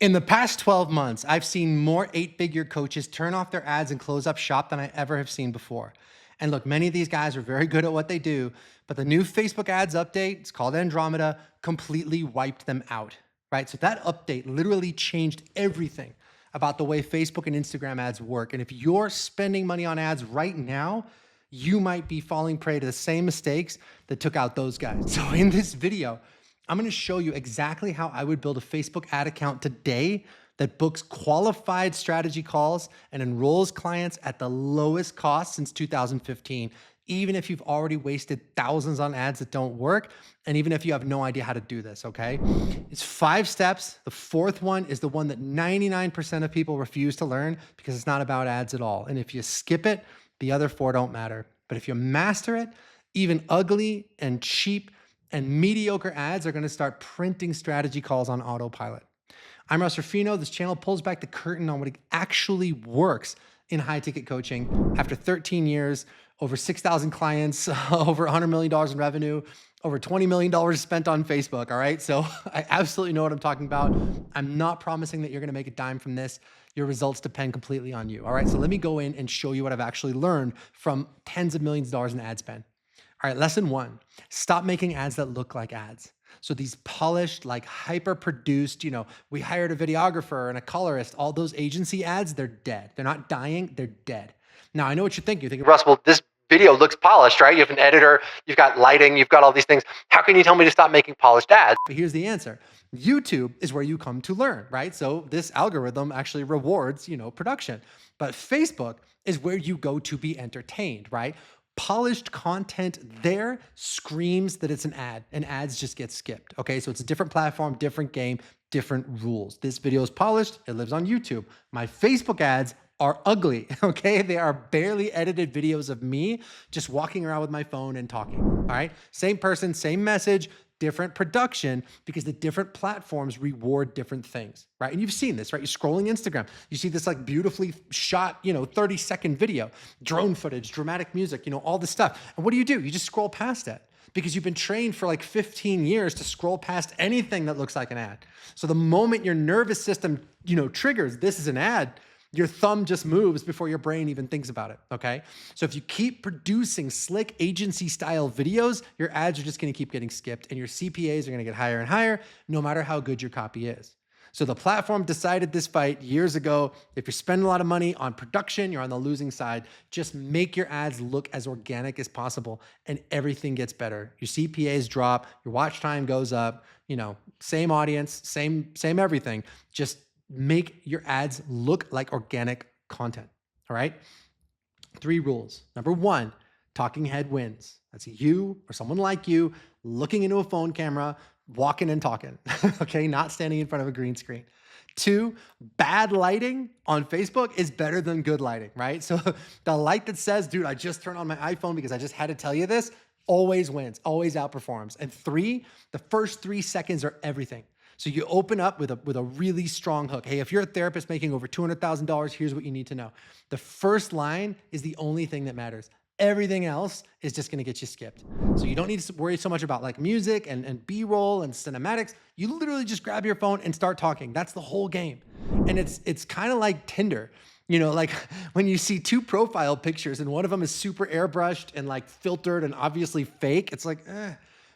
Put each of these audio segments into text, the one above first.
In the past 12 months, I've seen more eight-figure coaches turn off their ads and close up shop than I ever have seen before. And look, many of these guys are very good at what they do, but the new Facebook ads update, it's called Andromeda, completely wiped them out, right? So that update literally changed everything about the way Facebook and Instagram ads work. And if you're spending money on ads right now, you might be falling prey to the same mistakes that took out those guys. So in this video, I'm going to show you exactly how I would build a Facebook ad account today that books qualified strategy calls and enrolls clients at the lowest cost since 2015, even if you've already wasted thousands on ads that don't work, and even if you have no idea how to do this, okay? It's 5 steps. The 4th one is the one that 99% of people refuse to learn because it's not about ads at all. And if you skip it, the other 4 don't matter. But if you master it, even ugly and cheap and mediocre ads are going to start printing strategy calls on autopilot. I'm Russ Rufino. This channel pulls back the curtain on what actually works in high ticket coaching. After 13 years, over 6,000 clients, over $100 million in revenue, over $20 million spent on Facebook. All right. So I absolutely know what I'm talking about. I'm not promising that you're going to make a dime from this. Your results depend completely on you. All right. So let me go in and show you what I've actually learned from tens of millions of dollars in ad spend. All right, lesson 1, stop making ads that look like ads. So these polished, like hyper-produced, we hired a videographer and a colorist, all those agency ads, they're dead. They're not dying, they're dead. Now, I know what you think. You're thinking, Russ, well, this video looks polished, right? You have an editor, you've got lighting, you've got all these things. How can you tell me to stop making polished ads? But here's the answer. YouTube is where you come to learn, right? So this algorithm actually rewards, production. But Facebook is where you go to be entertained, right? Polished content there screams that it's an ad, and ads just get skipped. Okay, so it's a different platform, different game, different rules. This video is polished, it lives on YouTube. My Facebook ads are ugly, okay? They are barely edited videos of me just walking around with my phone and talking, all right? Same person, same message, different production, because the different platforms reward different things, right? And you've seen this, right? You're scrolling Instagram, you see this like beautifully shot, 30-second video, drone footage, dramatic music, all this stuff. And what do? You just scroll past it because you've been trained for like 15 years to scroll past anything that looks like an ad. So the moment your nervous system, triggers, this is an ad, your thumb just moves before your brain even thinks about it, okay? So if you keep producing slick agency style videos, your ads are just gonna keep getting skipped and your CPAs are gonna get higher and higher no matter how good your copy is. So the platform decided this fight years ago. If you're spending a lot of money on production, you're on the losing side. Just make your ads look as organic as possible and everything gets better. Your CPAs drop, your watch time goes up, same audience, same everything. Just make your ads look like organic content, all right? 3 rules. Number 1, talking head wins. That's you or someone like you looking into a phone camera, walking and talking, okay? Not standing in front of a green screen. 2, bad lighting on Facebook is better than good lighting, right? So the light that says, dude, I just turned on my iPhone because I just had to tell you this, always wins, always outperforms. And 3, the first 3 seconds are everything. So you open up with a really strong hook. Hey, if you're a therapist making over $200,000, here's what you need to know. The first line is the only thing that matters. Everything else is just gonna get you skipped. So you don't need to worry so much about like music and B-roll and cinematics. You literally just grab your phone and start talking. That's the whole game. And it's kind of like Tinder. Like when you see 2 profile pictures and one of them is super airbrushed and like filtered and obviously fake, it's like, eh.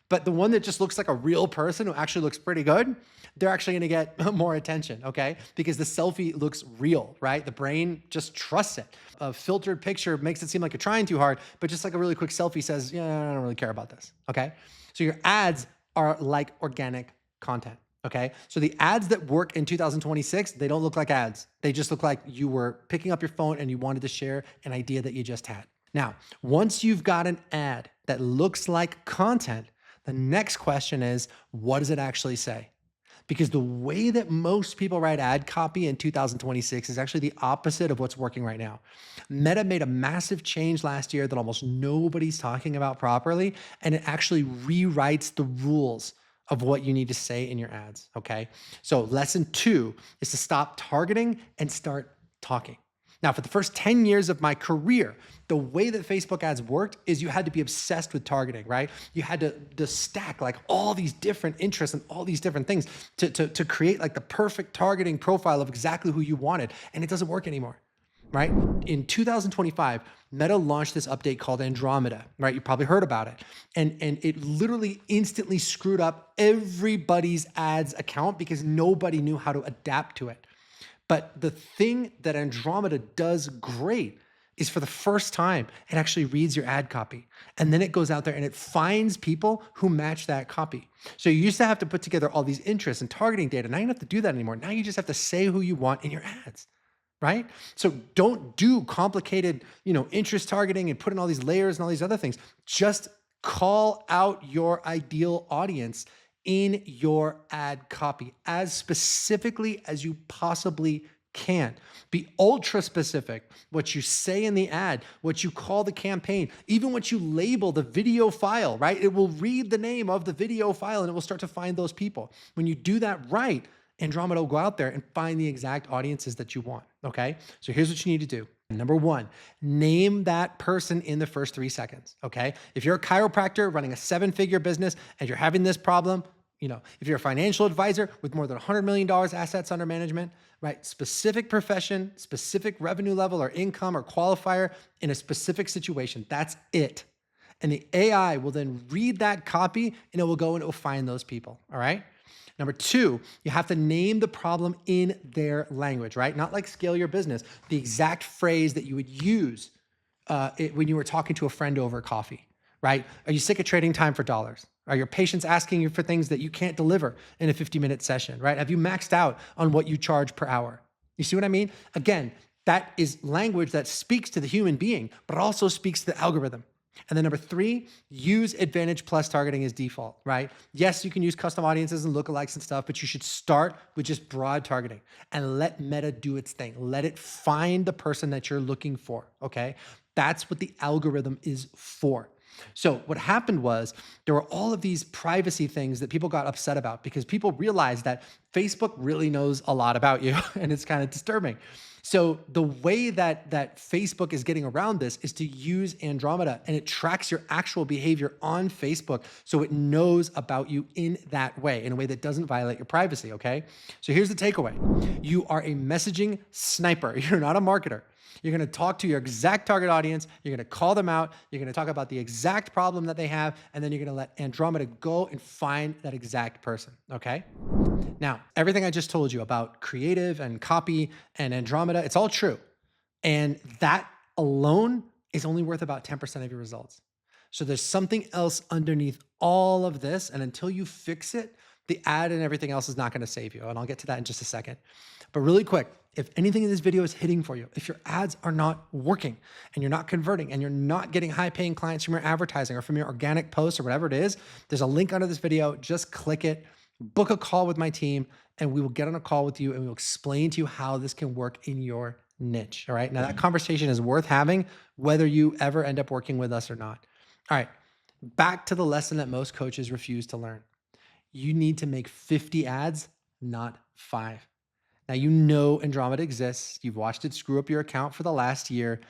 But the one that just looks like a real person who actually looks pretty good, they're actually gonna get more attention, okay? Because the selfie looks real, right? The brain just trusts it. A filtered picture makes it seem like you're trying too hard, but just like a really quick selfie says, yeah, I don't really care about this, okay? So your ads are like organic content, okay? So the ads that work in 2026, they don't look like ads. They just look like you were picking up your phone and you wanted to share an idea that you just had. Now, once you've got an ad that looks like content, the next question is, what does it actually say? Because the way that most people write ad copy in 2026 is actually the opposite of what's working right now. Meta made a massive change last year that almost nobody's talking about properly, and it actually rewrites the rules of what you need to say in your ads, okay? So lesson 2 is to stop targeting and start talking. Now, for the first 10 years of my career, the way that Facebook ads worked is you had to be obsessed with targeting, right? You had to stack like all these different interests and all these different things to create like the perfect targeting profile of exactly who you wanted. And it doesn't work anymore, right? In 2025, Meta launched this update called Andromeda, right? You probably heard about it. And it literally instantly screwed up everybody's ads account because nobody knew how to adapt to it. But the thing that Andromeda does great is for the first time, it actually reads your ad copy. And then it goes out there and it finds people who match that copy. So you used to have to put together all these interests and targeting data. Now you don't have to do that anymore. Now you just have to say who you want in your ads, right? So don't do complicated, interest targeting and put in all these layers and all these other things. Just call out your ideal audience in your ad copy as specifically as you possibly can. Be ultra specific. What you say in the ad, what you call the campaign, even what you label the video file, right? It will read the name of the video file and it will start to find those people. When you do that right, Andromeda will go out there and find the exact audiences that you want, okay? So here's what you need to do. Number one, name that person in the first 3 seconds, okay? If you're a chiropractor running a 7-figure business and you're having this problem, if you're a financial advisor with more than $100 million assets under management, right? Specific profession, specific revenue level or income or qualifier in a specific situation. That's it. And the AI will then read that copy and it will go and it will find those people, all right? Number two, you have to name the problem in their language, right? Not like scale your business, the exact phrase that you would use when you were talking to a friend over coffee, right? Are you sick of trading time for dollars? Are your patients asking you for things that you can't deliver in a 50-minute session, right? Have you maxed out on what you charge per hour? You see what I mean? Again, that is language that speaks to the human being, but also speaks to the algorithm. And then number three, use Advantage Plus targeting as default, right? Yes, you can use custom audiences and lookalikes and stuff, but you should start with just broad targeting and let Meta do its thing. Let it find the person that you're looking for, okay? That's what the algorithm is for. So what happened was there were all of these privacy things that people got upset about because people realized that Facebook really knows a lot about you and it's kind of disturbing. So the way that Facebook is getting around this is to use Andromeda and it tracks your actual behavior on Facebook so it knows about you in that way, in a way that doesn't violate your privacy, okay? So here's the takeaway. You are a messaging sniper. You're not a marketer. You're going to talk to your exact target audience. You're going to call them out. You're going to talk about the exact problem that they have. And then you're going to let Andromeda go and find that exact person. Okay. Now, everything I just told you about creative and copy and Andromeda, it's all true. And that alone is only worth about 10% of your results. So there's something else underneath all of this. And until you fix it, the ad and everything else is not going to save you. And I'll get to that in just a second. But really quick, if anything in this video is hitting for you, if your ads are not working and you're not converting and you're not getting high paying clients from your advertising or from your organic posts or whatever it is, there's a link under this video. Just click it, book a call with my team, and we will get on a call with you and we'll explain to you how this can work in your niche. All right. Now that conversation is worth having, whether you ever end up working with us or not. All right. Back to the lesson that most coaches refuse to learn. You need to make 50 ads, not 5. Now, you know Andromeda exists. You've watched it screw up your account for the last year.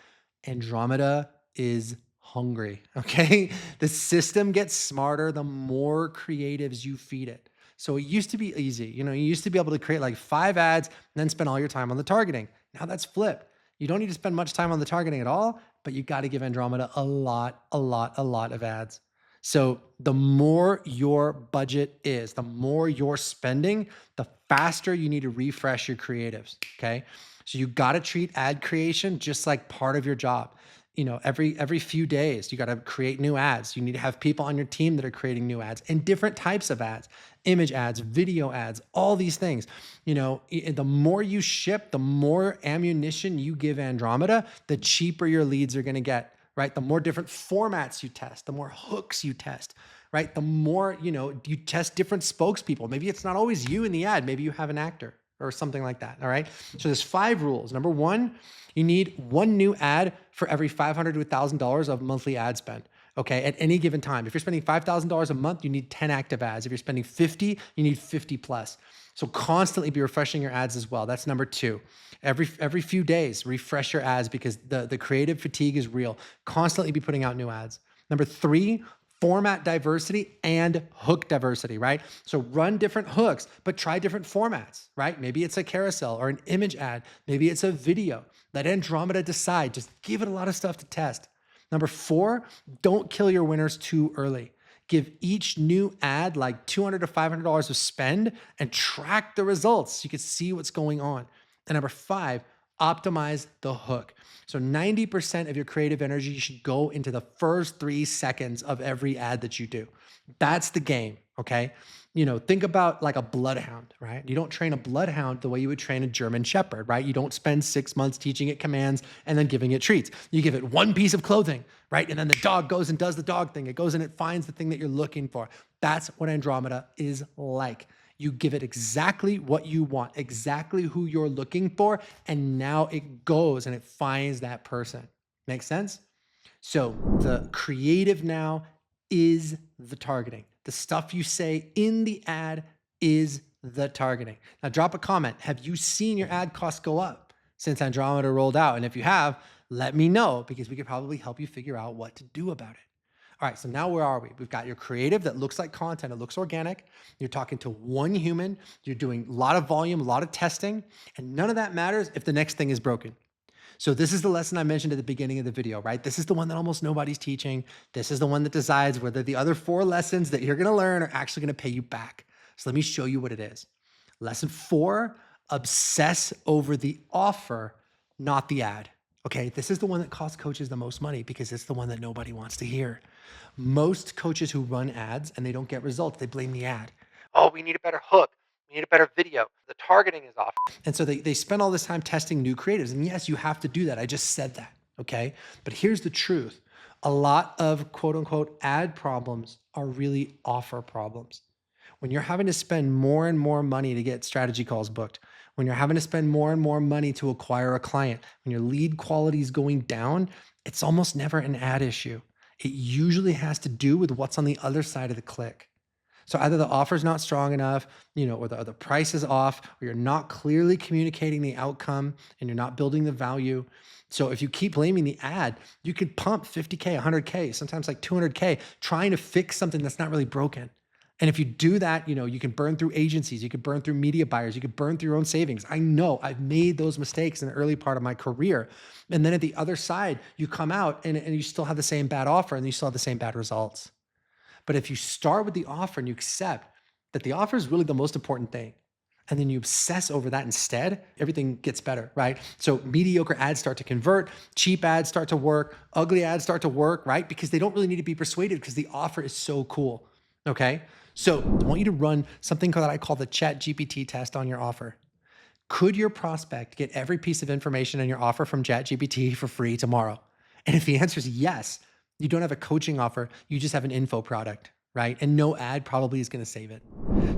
Andromeda is hungry, okay? The system gets smarter the more creatives you feed it. So it used to be easy. You used to be able to create like 5 ads and then spend all your time on the targeting. Now that's flipped. You don't need to spend much time on the targeting at all, but you got to give Andromeda a lot of ads. So the more your budget is, the more you're spending, the faster you need to refresh your creatives, okay? So you got to treat ad creation just like part of your job. Every few days, you got to create new ads. You need to have people on your team that are creating new ads and different types of ads, image ads, video ads, all these things. The more you ship, the more ammunition you give Andromeda, the cheaper your leads are going to get. Right? The more different formats you test, the more hooks you test, right? The more, you test different spokespeople. Maybe it's not always you in the ad. Maybe you have an actor or something like that. All right. So there's 5 rules. Number 1, you need 1 new ad for every $500 to $1,000 of monthly ad spend. okay, at any given time. If you're spending $5,000 a month, you need 10 active ads. If you're spending 50, you need 50 plus. So constantly be refreshing your ads as well. That's number two. Every few days, refresh your ads because the creative fatigue is real. Constantly be putting out new ads. Number three, format diversity and hook diversity, right? So run different hooks, but try different formats, right? Maybe it's a carousel or an image ad. Maybe it's a video. Let Andromeda decide. Just give it a lot of stuff to test. Number four, don't kill your winners too early. Give each new ad like $200 to $500 of spend and track the results so you can see what's going on. And number five, optimize the hook. So 90% of your creative energy should go into the first 3 seconds of every ad that you do. That's the game, okay? Think about like a bloodhound, right? You don't train a bloodhound the way you would train a German shepherd, right? You don't spend 6 months teaching it commands and then giving it treats. You give it one piece of clothing, right? And then the dog goes and does the dog thing. It goes and it finds the thing that you're looking for. That's what Andromeda is like. You give it exactly what you want, exactly who you're looking for, and now it goes and it finds that person. Make sense? So the creative now is the targeting. The stuff you say in the ad is the targeting. Now drop a comment. Have you seen your ad costs go up since Andromeda rolled out? And if you have, let me know because we could probably help you figure out what to do about it. All right, so now where are we? We've got your creative that looks like content. It looks organic. You're talking to one human. You're doing a lot of volume, a lot of testing, and none of that matters if the next thing is broken. So this is the lesson I mentioned at the beginning of the video, right? This is the one that almost nobody's teaching. This is the one that decides whether the other 4 lessons that you're gonna learn are actually gonna pay you back. So let me show you what it is. Lesson 4, obsess over the offer, not the ad. Okay, this is the one that costs coaches the most money because it's the one that nobody wants to hear. Most coaches who run ads and they don't get results, they blame the ad. Oh, we need a better hook. We need a better video. The targeting is off. And so they spend all this time testing new creatives. And yes, you have to do that. I just said that, okay? But here's the truth. A lot of quote unquote ad problems are really offer problems. When you're having to spend more and more money to get strategy calls booked, when you're having to spend more and more money to acquire a client, when your lead quality is going down, it's almost never an ad issue. It usually has to do with what's on the other side of the click. So either the offer's not strong enough, or the price is off, or you're not clearly communicating the outcome and you're not building the value. So if you keep blaming the ad, you could pump 50K, 100K, sometimes like 200K, trying to fix something that's not really broken. And if you do that, you can burn through agencies, you could burn through media buyers, you could burn through your own savings. I know I've made those mistakes in the early part of my career. And then at the other side, you come out and you still have the same bad offer and you still have the same bad results. But if you start with the offer and you accept that the offer is really the most important thing, and then you obsess over that instead, everything gets better, right? So mediocre ads start to convert, cheap ads start to work, ugly ads start to work, right? Because they don't really need to be persuaded because the offer is so cool, okay? So I want you to run something that I call the ChatGPT test on your offer. Could your prospect get every piece of information in your offer from ChatGPT for free tomorrow? And if the answer is yes, you don't have a coaching offer, you just have an info product, right? And no ad probably is gonna save it.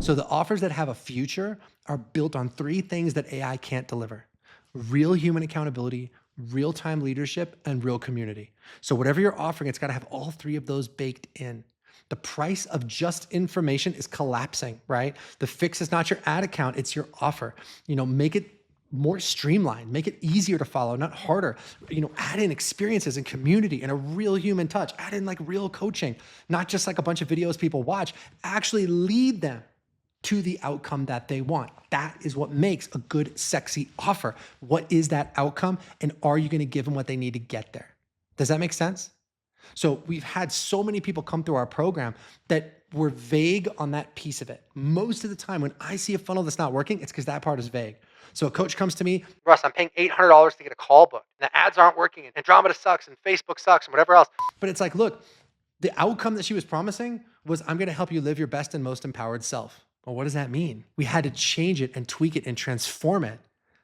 So the offers that have a future are built on 3 things that AI can't deliver: real human accountability, real-time leadership, and real community. So whatever you're offering, it's gotta have all 3 of those baked in. The price of just information is collapsing, right? The fix is not your ad account, it's your offer. Make it more streamlined, make it easier to follow, not harder. Add in experiences and community and a real human touch. Add in like real coaching, not just like a bunch of videos people watch. Actually lead them to the outcome that they want. That is what makes a good, sexy offer. What is that outcome? And are you gonna give them what they need to get there? Does that make sense? So we've had so many people come through our program that were vague on that piece of it. Most of the time when I see a funnel that's not working, it's because that part is vague. So a coach comes to me, Russ, I'm paying $800 to get a call booked. And the ads aren't working and Andromeda sucks and Facebook sucks and whatever else. But it's like, look, the outcome that she was promising was, I'm gonna help you live your best and most empowered self. Well, what does that mean? We had to change it and tweak it and transform it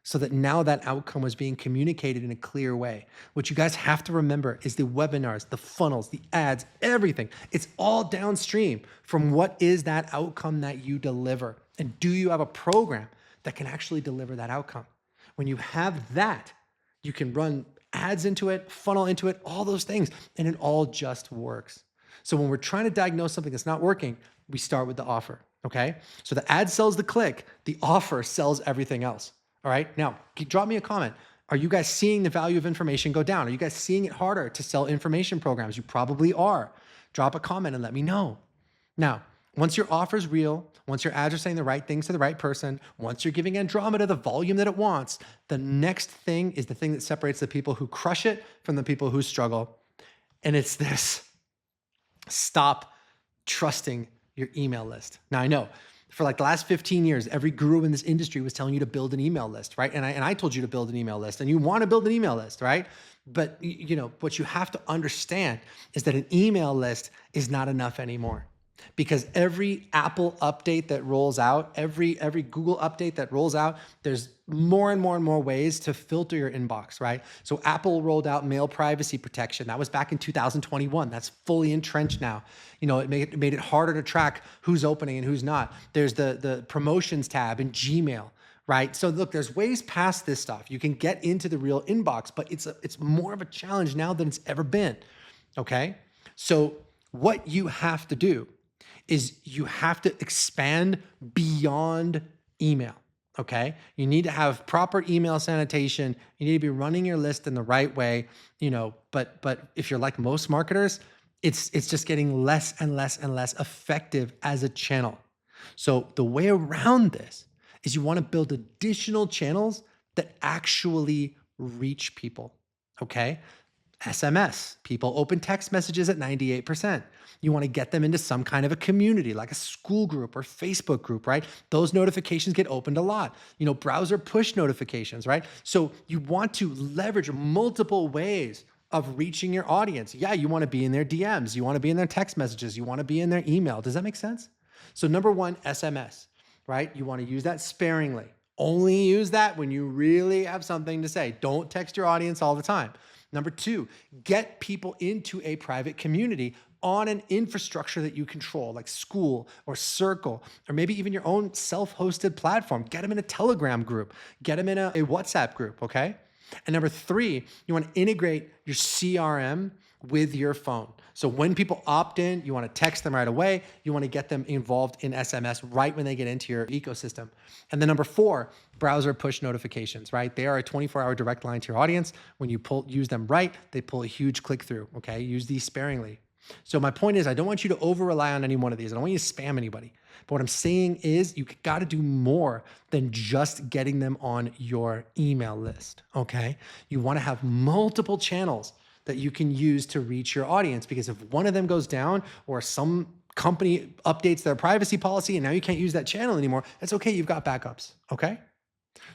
so that now that outcome was being communicated in a clear way. What you guys have to remember is the webinars, the funnels, the ads, everything. It's all downstream from what is that outcome that you deliver. And do you have a program that can actually deliver that outcome? When you have that, you can run ads into it, funnel into it, all those things, and it all just works. So when we're trying to diagnose something that's not working, we start with the offer, okay? So the ad sells the click, the offer sells everything else, all right? Now, drop me a comment. Are you guys seeing the value of information go down? Are you guys seeing it harder to sell information programs? You probably are. Drop a comment and let me know. Now, once your offer is real, once your ads are saying the right things to the right person, once you're giving Andromeda the volume that it wants, the next thing is the thing that separates the people who crush it from the people who struggle. And it's this: stop trusting your email list. Now, I know for like the last 15 years, every guru in this industry was telling you to build an email list, right? And I told you to build an email list, and you want to build an email list, right? But what you have to understand is that an email list is not enough anymore. Because every Apple update that rolls out, every Google update that rolls out, there's more and more and more ways to filter your inbox, right? So Apple rolled out mail privacy protection. That was back in 2021. That's fully entrenched now. It made it harder to track who's opening and who's not. There's the promotions tab in Gmail, right? So look, there's ways past this stuff. You can get into the real inbox, but it's more of a challenge now than it's ever been, okay? So what you have to do is you have to expand beyond email, okay? You need to have proper email sanitation. You need to be running your list in the right way, but if you're like most marketers, it's just getting less and less and less effective as a channel. So the way around this is you want to build additional channels that actually reach people, okay? SMS, people open text messages at 98%. You want to get them into some kind of a community, like a school group or Facebook group, right? Those notifications get opened a lot. Browser push notifications, right? So you want to leverage multiple ways of reaching your audience. Yeah, you want to be in their DMs. You want to be in their text messages. You want to be in their email. Does that make sense? So number one, SMS, right? You want to use that sparingly. Only use that when you really have something to say. Don't text your audience all the time. Number two, get people into a private community on an infrastructure that you control, like School or Circle, or maybe even your own self-hosted platform. Get them in a Telegram group. Get them in a WhatsApp group, okay? And number three, you want to integrate your CRM with your phone. So when people opt in, you want to text them right away. You want to get them involved in SMS right when they get into your ecosystem. And then number four, browser push notifications, right? They are a 24-hour direct line to your audience. When you use them right, they pull a huge click-through, okay? Use these sparingly. So my point is, I don't want you to over-rely on any one of these. I don't want you to spam anybody. But what I'm saying is you got to do more than just getting them on your email list, okay? You want to have multiple channels that you can use to reach your audience, because if one of them goes down or some company updates their privacy policy and now you can't use that channel anymore, it's okay, you've got backups, okay?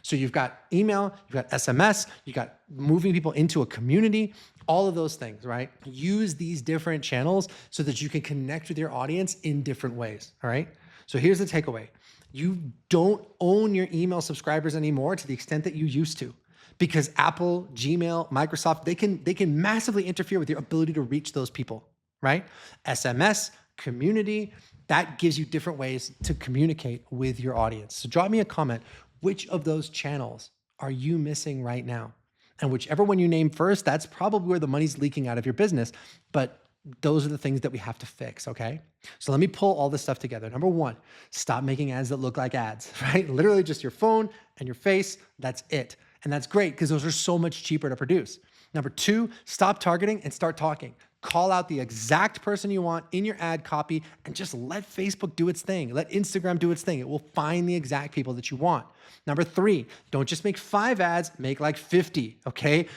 So you've got email, you've got SMS, you got moving people into a community, all of those things, right? Use these different channels so that you can connect with your audience in different ways, all right? So here's the takeaway. You don't own your email subscribers anymore to the extent that you used to, because Apple, Gmail, Microsoft, they can massively interfere with your ability to reach those people, right? SMS, community, that gives you different ways to communicate with your audience. So drop me a comment. Which of those channels are you missing right now? And whichever one you name first, that's probably where the money's leaking out of your business. But those are the things that we have to fix, okay? So let me pull all this stuff together. Number one, stop making ads that look like ads, right? Literally just your phone and your face, that's it. And that's great because those are so much cheaper to produce. Number two, stop targeting and start talking. Call out the exact person you want in your ad copy and just let Facebook do its thing. Let Instagram do its thing. It will find the exact people that you want. Number three, don't just make 5 ads, make like 50, okay?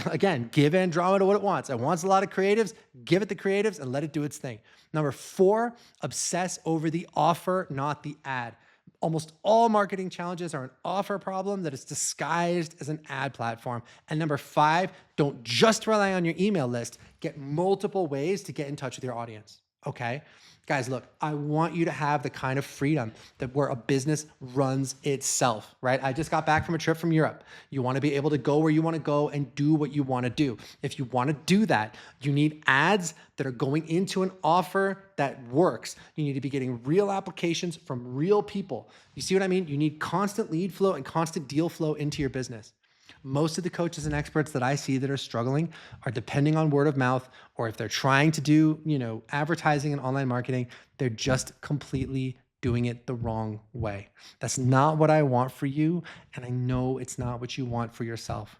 Again, give Andromeda what it wants. It wants a lot of creatives, give it the creatives and let it do its thing. Number four, obsess over the offer, not the ad. Almost all marketing challenges are an offer problem that is disguised as an ad platform. And number five, don't just rely on your email list. Get multiple ways to get in touch with your audience, okay? Guys, look, I want you to have the kind of freedom that where a business runs itself, right? I just got back from a trip from Europe. You want to be able to go where you want to go and do what you want to do. If you want to do that, you need ads that are going into an offer that works. You need to be getting real applications from real people. You see what I mean? You need constant lead flow and constant deal flow into your business. Most of the coaches and experts that I see that are struggling are depending on word of mouth, or if they're trying to do, advertising and online marketing, they're just completely doing it the wrong way. That's not what I want for you. And I know it's not what you want for yourself.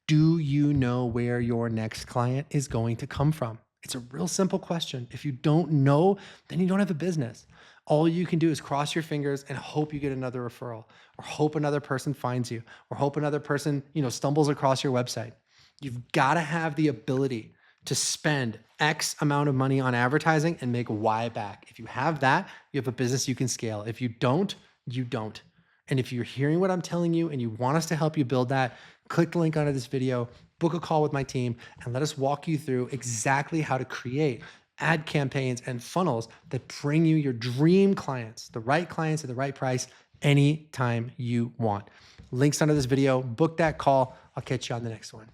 Do you know where your next client is going to come from? It's a real simple question. If you don't know, then you don't have a business. All you can do is cross your fingers and hope you get another referral, or hope another person finds you, or hope another person, stumbles across your website. You've got to have the ability to spend X amount of money on advertising and make Y back. If you have that, you have a business you can scale. If you don't, you don't. And if you're hearing what I'm telling you and you want us to help you build that, click the link under this video, book a call with my team, and let us walk you through exactly how to create ad campaigns and funnels that bring you your dream clients at the right price anytime you want. Links under this video, book that call. I'll catch you on the next one.